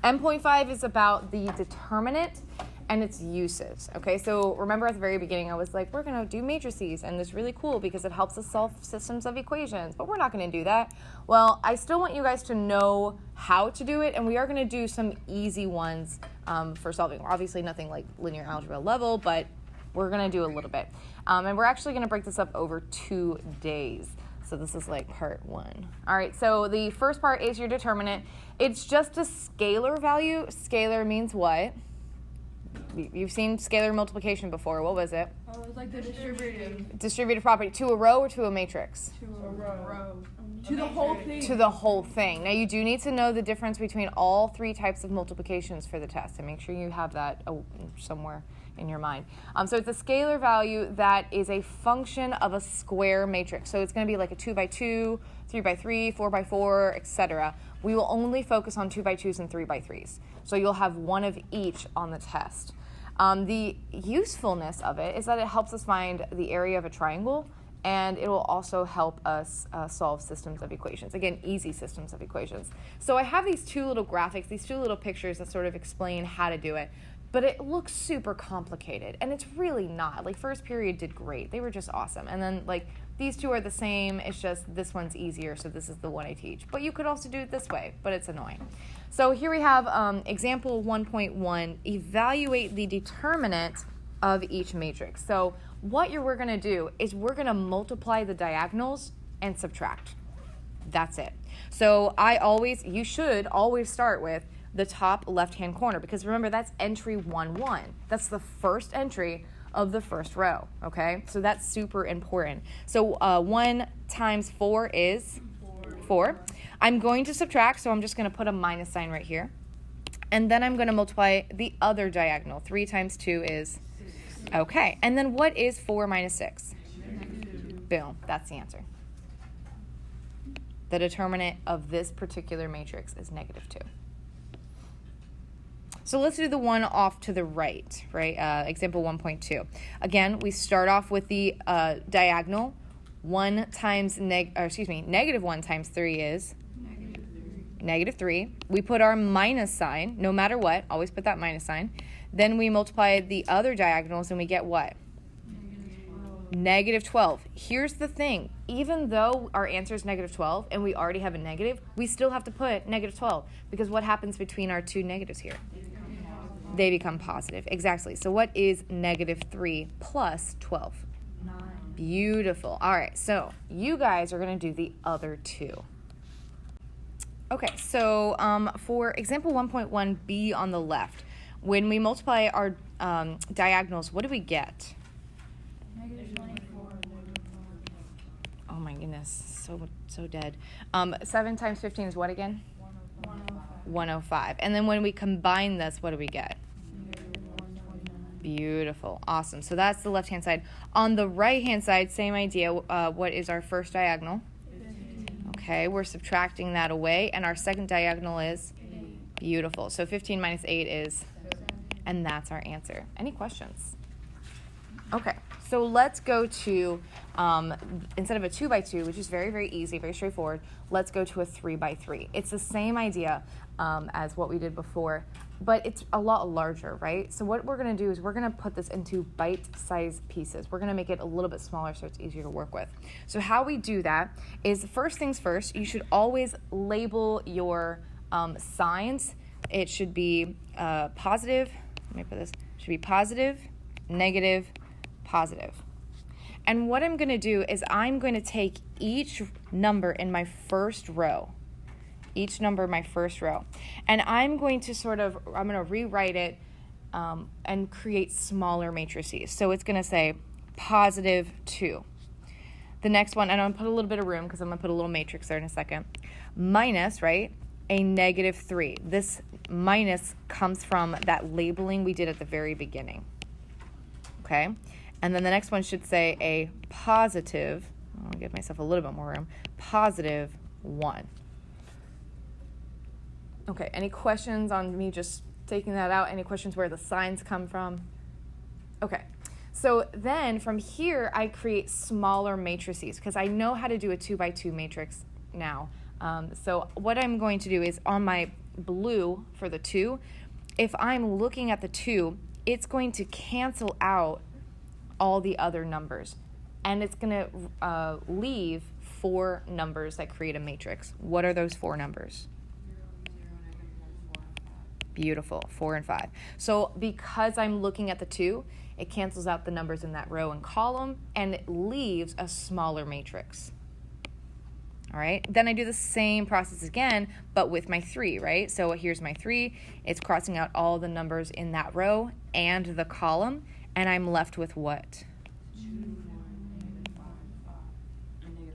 Endpoint 5 is about the determinant and its uses. Okay, so remember at the very beginning I was like, we're going to do matrices, and it's really cool because it helps us solve systems of equations, but we're not going to do that. Well, I still want you guys to know how to do it, and we are going to do some easy ones for solving. Obviously nothing like linear algebra level, but we're going to do a little bit. And we're actually going to break this up over 2 days. So this is like part 1. All right, so the first part is your determinant. It's just a scalar value. Scalar means what? You've seen scalar multiplication before. What was it? Oh, it was like the distributive. Distributive property. To a row or to a matrix? To a row. To the whole thing. To the whole thing. Now you do need to know the difference between all 3 types of multiplications for the test, and make sure you have that somewhere in your mind. So it's a scalar value that is a function of a square matrix. So it's going to be like a 2 by 2, 3 by 3, 4 by 4, etc. We will only focus on 2 by 2s and 3 by 3s. So you'll have one of each on the test. The usefulness of it is that it helps us find the area of a triangle, and it will also help us solve systems of equations. Again, easy systems of equations. So I have these 2 little graphics, these 2 little pictures that sort of explain how to do it. But it looks super complicated, and it's really not. Like, first period did great. They were just awesome. And then, like, these 2 are the same. It's just this one's easier, so this is the one I teach. But you could also do it this way, but it's annoying. So here we have example 1.1, evaluate the determinant of each matrix. So what we're going to do is we're going to multiply the diagonals and subtract. That's it. So you should always start with the top left-hand corner, because remember, that's entry 1-1. That's the first entry of the first row, okay? So that's super important. So 1 times 4 is 4. I'm going to subtract, so I'm just going to put a minus sign right here. And then I'm going to multiply the other diagonal. 3 times 2 is, okay. And then what is 4 minus 6? Boom, that's the answer. The determinant of this particular matrix is -2. So let's do the one off to the right, right? Example 1.2. Again, we start off with the diagonal. -1 times -1 times 3 is -3. We put our minus sign, no matter what, always put that minus sign. Then we multiply the other diagonals and we get what? -12. Here's the thing. Even though our answer is -12 and we already have a negative, we still have to put -12, because what happens between our 2 negatives here? They become positive. Exactly. So what is -3 plus 12? 9. Beautiful. All right. So you guys are going to do the other 2. Okay. So for example 1.1b on the left, when we multiply our diagonals, what do we get? -24. Oh my goodness. So dead. 7 times 15 is what again? 105. And then when we combine this, what do we get? Beautiful. Awesome. So that's the left-hand side. On the right-hand side, same idea. What is our first diagonal? 15. Okay, we're subtracting that away. And our second diagonal is? 8. Beautiful. So 15 minus 8 is? 7. And that's our answer. Any questions? Okay, so let's go to, instead of a 2 by 2, which is very, very easy, very straightforward, let's go to a 3 by 3. It's the same idea as what we did before, but it's a lot larger, right? So what we're going to do is we're going to put this into bite-sized pieces. We're going to make it a little bit smaller so it's easier to work with. So how we do that is, first things first, you should always label your signs. It should be positive, let me put this, it should be positive, negative, positive. And what I'm going to do is I'm going to take each number in my first row, and I'm going to rewrite it and create smaller matrices. So it's going to say positive 2. The next one, and I'm going to put a little bit of room because I'm going to put a little matrix there in a second, minus, right, a -3. This minus comes from that labeling we did at the very beginning. Okay? And then the next one should say a positive, I'll give myself a little bit more room, positive 1. Okay, any questions on me just taking that out? Any questions where the signs come from? Okay, so then from here I create smaller matrices because I know how to do a 2 by 2 matrix now. So what I'm going to do is on my blue for the 2, if I'm looking at the 2, it's going to cancel out all the other numbers. And it's going to leave 4 numbers that create a matrix. What are those 4 numbers? 0, 0, -1, 4, and 5. Beautiful, 4 and 5. So because I'm looking at the 2, it cancels out the numbers in that row and column, and it leaves a smaller matrix. All right, then I do the same process again, but with my 3, right? So here's my 3. It's crossing out all the numbers in that row and the column, and I'm left with what? 2, 1, -5, 5, and -1,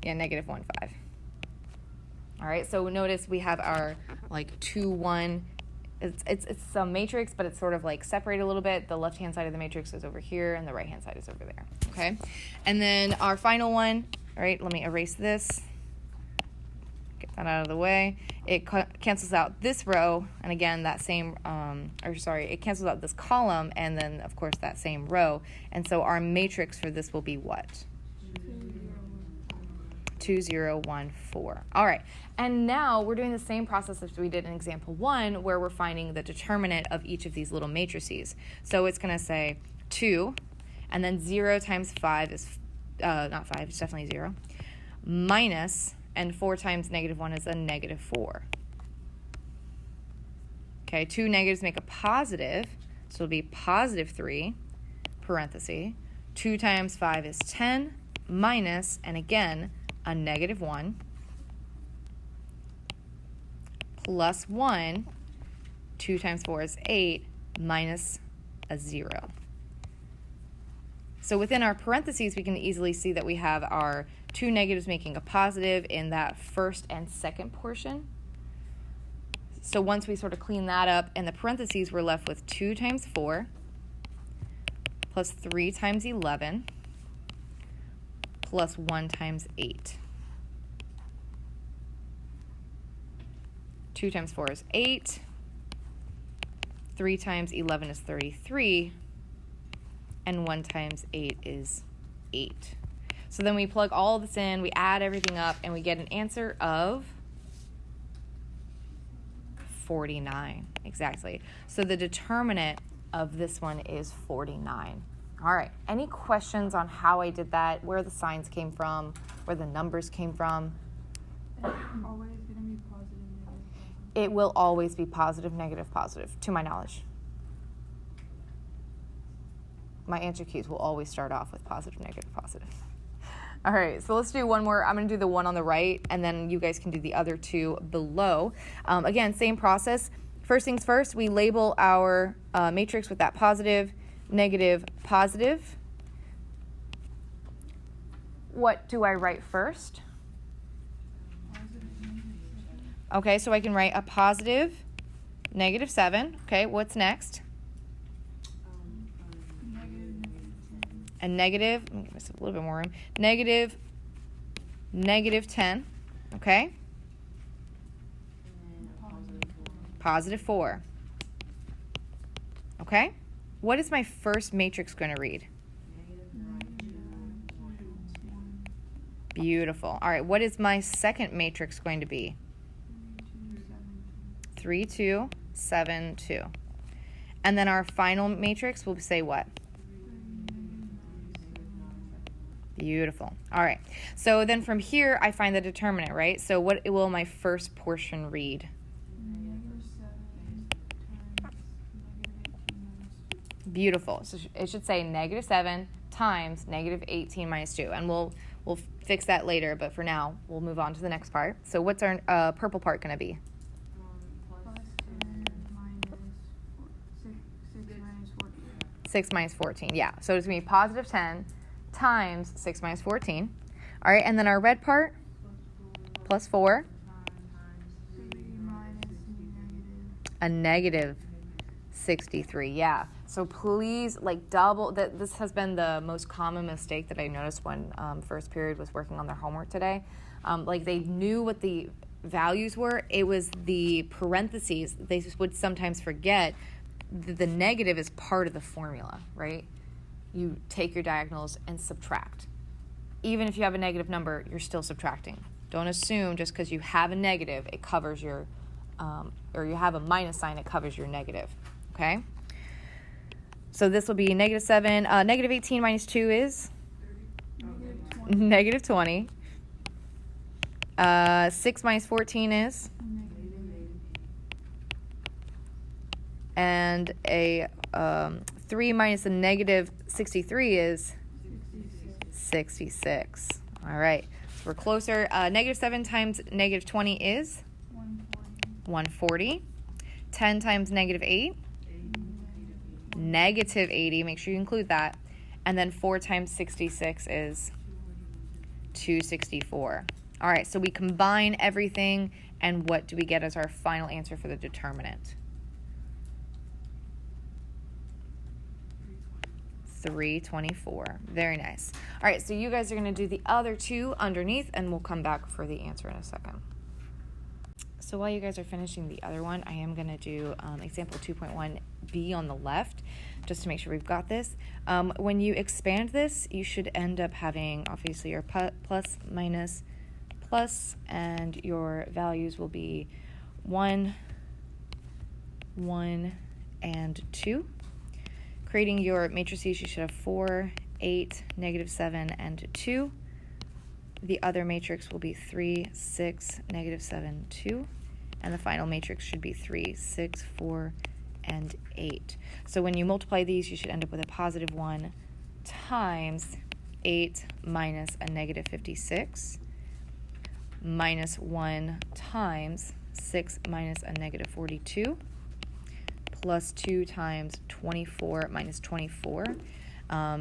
5. Yeah, -1, 5. All right, so notice we have our 2, 1. It's some matrix, but it's sort of separated a little bit. The left-hand side of the matrix is over here, and the right-hand side is over there, okay? And then our final one, all right, let me erase this. Get that out of the way. It cancels out this row, and again, that same, it cancels out this column, and then, of course, that same row. And so our matrix for this will be what? 2, 0, 1, 4. All right, and now we're doing the same process as we did in example 1, where we're finding the determinant of each of these little matrices. So it's going to say 2, and then 0 times 5 is, not 5, it's definitely 0, minus, and 4 times -1 is a -4. Okay, 2 negatives make a positive, so it'll be +3, parenthesis. 2 times 5 is 10, minus, and again, a -1, plus 1, 2 times 4 is 8, minus a 0. So within our parentheses, we can easily see that we have our 2 negatives making a positive in that first and second portion. So once we sort of clean that up in the parentheses, we're left with 2 times 4 plus 3 times 11 plus 1 times 8. 2 times 4 is 8. 3 times 11 is 33. And 1 times 8 is 8. So then we plug all of this in, we add everything up, and we get an answer of 49. Exactly. So the determinant of this one is 49. All right. Any questions on how I did that, where the signs came from, where the numbers came from? Always going to be positive, negative, positive. It will always be positive, negative, positive, to my knowledge. My answer keys will always start off with positive, negative, positive. All right, so let's do one more. I'm going to do the one on the right, and then you guys can do the other 2 below. Again, same process. First things first, we label our matrix with that positive, negative, positive. What do I write first? Okay, so I can write a positive, -7. Okay, what's next? A negative, let me give myself a little bit more room, -10, okay? +4. Okay? What is my first matrix going to read? Beautiful. All right, what is my second matrix going to be? 3, 2, 7, 2. And then our final matrix will say what? Beautiful. All right. So then from here, I find the determinant, right? So what will my first portion read? Beautiful. So it should say -7 times -18 minus 2. And we'll fix that later, but for now, we'll move on to the next part. So what's our purple part going to be? Plus 10 6 minus 14. 6 minus 14, yeah. So it's going to be +10 times 6 minus 14. All right, and then our red part? Plus 4. A -63, yeah. So please, double that. This has been the most common mistake that I noticed when first period was working on their homework today. They knew what the values were. It was the parentheses. They would sometimes forget the negative is part of the formula, right? You take your diagonals and subtract. Even if you have a negative number, you're still subtracting. Don't assume just because you have a negative, it covers your or you have a minus sign, it covers your negative, okay? So this will be negative 7. Negative 18 minus 2 is? Negative 20. 6 minus 14 is? And a 3 minus a negative 63 is? 66. All right. So we're closer. Negative 7 times negative 20 is? 140. 10 times negative 8? Negative 80. Make sure you include that. And then 4 times 66 is? 264. All right. So we combine everything, and what do we get as our final answer for the determinant? 324. Very nice. All right, so you guys are going to do the other two underneath, and we'll come back for the answer in a second. So while you guys are finishing the other one, I am going to do example 2.1b on the left, just to make sure we've got this. When you expand this, you should end up having, obviously, your plus, minus, plus, and your values will be 1, 1, and 2. Creating your matrices, you should have 4, 8, negative 7, and 2. The other matrix will be 3, 6, negative 7, 2. And the final matrix should be 3, 6, 4, and 8. So when you multiply these, you should end up with a positive 1 times 8 minus a negative 56 minus 1 times 6 minus a negative 42 plus 2 times 24 minus 24.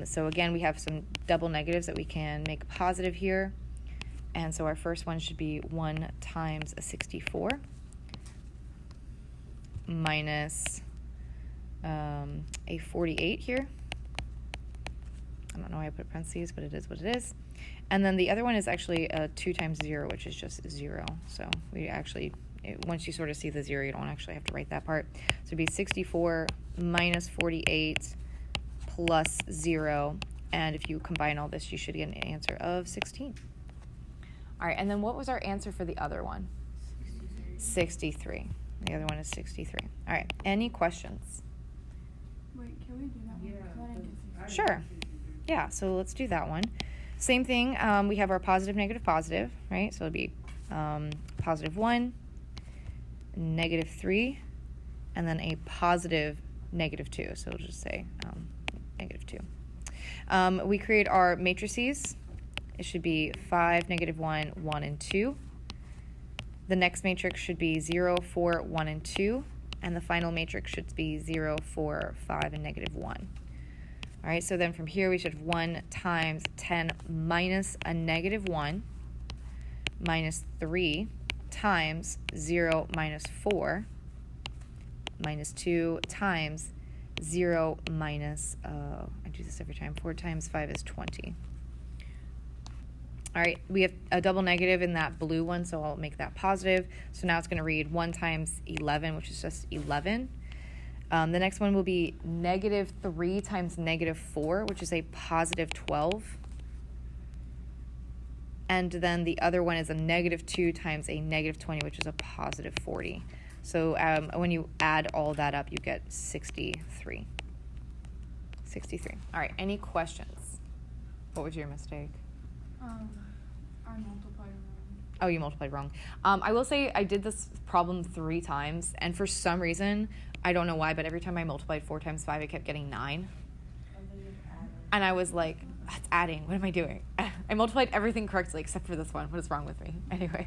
So again, we have some double negatives that we can make positive here. And so our first one should be 1 times a 64 minus a 48 here. I don't know why I put parentheses, but it is what it is. And then the other one is actually 2 times 0, which is just 0. So we actually, once you sort of see the 0, you don't actually have to write that part. So it'd be 64 minus 48 plus 0. And if you combine all this, you should get an answer of 16. All right, and then what was our answer for the other one? 63. The other one is 63. All right, any questions? Wait, can we do that one? Yeah. I didn't get Sure. Yeah, so let's do that one. Same thing, we have our positive, negative, positive, right? So it'll be positive 1, negative 3, and then a positive negative 2. So we'll just say negative 2. We create our matrices. It should be 5, negative 1, 1, and 2. The next matrix should be 0, 4, 1, and 2. And the final matrix should be 0, 4, 5, and negative 1. All right, so then from here we should have 1 times 10 minus a negative 1 minus 3 times 0 minus 4 minus 2 times 0 minus, I do this every time, 4 times 5 is 20. All right, we have a double negative in that blue one, so I'll make that positive. So now it's going to read 1 times 11, which is just 11. The next one will be negative 3 times negative 4, which is a positive 12. And then the other one is a negative 2 times a negative 20, which is a positive 40. So when you add all that up, you get 63. 63. All right, any questions? What was your mistake? I multiplied wrong. Oh, you multiplied wrong. I will say I did this problem 3 times, and for some reason, I don't know why, but every time I multiplied 4 times 5, I kept getting 9. And I was like, that's adding. What am I doing? I multiplied everything correctly except for this one. What is wrong with me? Anyway,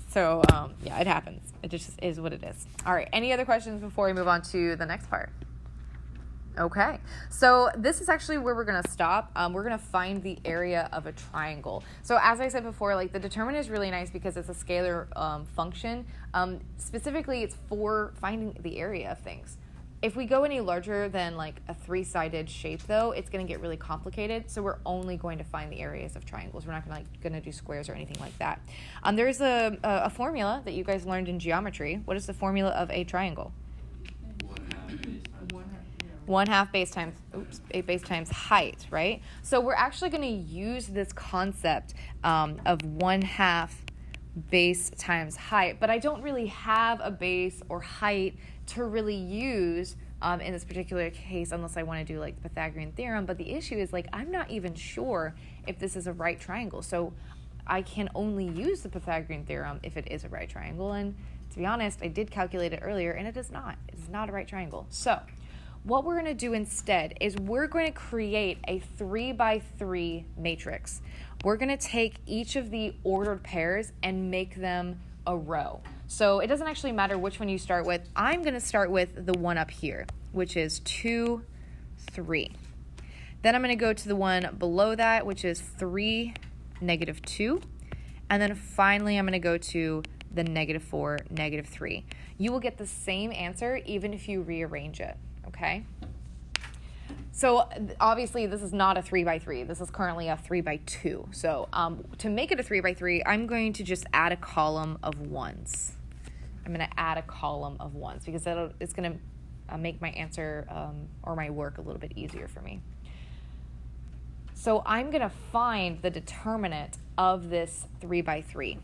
so yeah, it happens. It just is what it is. All right, any other questions before we move on to the next part? Okay, so this is actually where we're going to stop. We're going to find the area of a triangle. So as I said before, like the determinant is really nice because it's a scalar function. Specifically, it's for finding the area of things. If we go any larger than like a 3-sided shape, though, it's going to get really complicated. So we're only going to find the areas of triangles. We're not going to do squares or anything like that. There's a formula that you guys learned in geometry. What is the formula of a triangle? 1/2 base times height, right? So we're actually going to use this concept of 1/2 base times height, but I don't really have a base or height to really use in this particular case unless I want to do like the Pythagorean theorem. But the issue is like I'm not even sure if this is a right triangle, so I can only use the Pythagorean theorem if it is a right triangle. And to be honest, I did calculate it earlier and it is not. It is not a right triangle. So what we're going to do instead is we're going to create a 3x3 matrix. We're going to take each of the ordered pairs and make them a row. So it doesn't actually matter which one you start with. I'm going to start with the one up here, which is 2, 3. Then I'm going to go to the one below that, which is 3, -2. And then finally, I'm going to go to the -4, -3. You will get the same answer even if you rearrange it, okay? So obviously, this is not a 3x3. This is currently a 3x2. So to make it a 3x3, I'm going to just add a column of 1s. I'm going to add a column of 1s because it's going to make my answer or my work a little bit easier for me. So I'm going to find the determinant of this 3x3.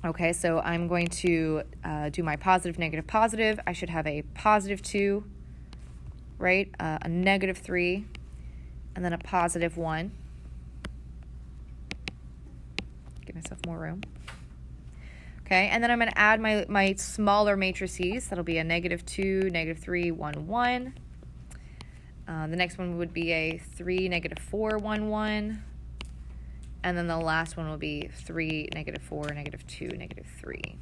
Okay, so I'm going to do my positive, negative, positive. I should have a +2, right? A -3, and then a +1. Give myself more room. Okay, and then I'm going to add my smaller matrices. That'll be a -2, -3, 1, 1. The next one would be a 3, -4, 1, 1. And then the last one will be 3, -4, -2, -3.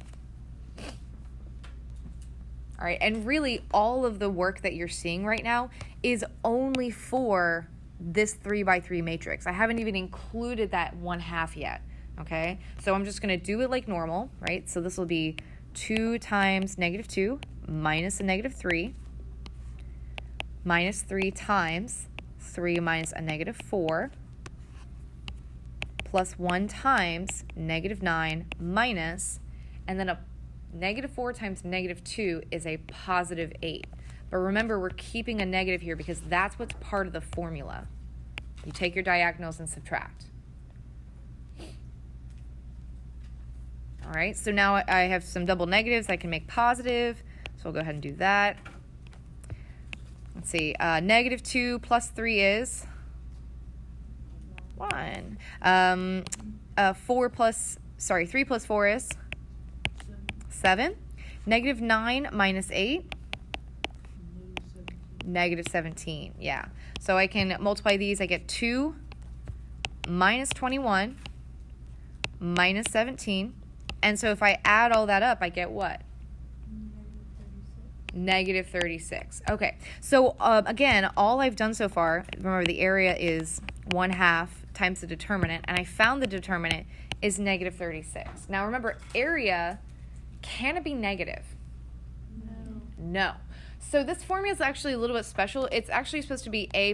All right, and really all of the work that you're seeing right now is only for this 3x3 matrix. I haven't even included that 1/2 yet, okay? So I'm just gonna do it like normal, right? So this will be 2 times -2 minus a -3 minus 3 times 3 minus a -4 plus 1 times -9 minus, and then a -4 times -2 is a +8. But remember, we're keeping a negative here because that's what's part of the formula. You take your diagonals and subtract. All right, so now I have some double negatives I can make positive, so I'll go ahead and do that. Let's see, -2 plus 3 is 1. 3 plus 4 is 7. -9 minus 8, -17. Yeah. So I can multiply these. I get 2 minus 21 minus 17. And so if I add all that up, I get what? -36. Okay. So again, all I've done so far, remember the area is 1/2 times the determinant, and I found the determinant is -36. Now remember, area, can it be negative? No. So this formula is actually a little bit special. It's actually supposed to be A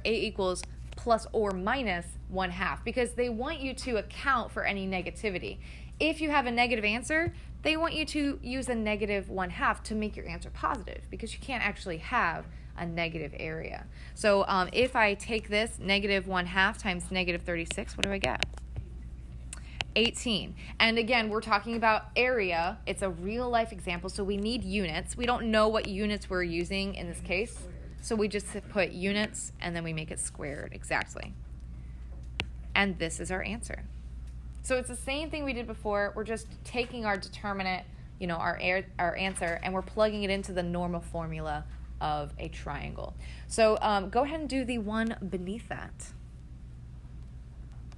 equals plus or minus 1/2 because they want you to account for any negativity. If you have a negative answer, they want you to use a -1/2 to make your answer positive because you can't actually have a negative area. So if I take this -1/2 times -36, what do I get? 18. And again, we're talking about area. It's a real life example, so we need units. We don't know what units we're using in this case, so we just put units and then we make it squared, exactly. And this is our answer. So it's the same thing we did before. We're just taking our determinant, our answer, and we're plugging it into the normal formula of a triangle. So go ahead and do the one beneath that.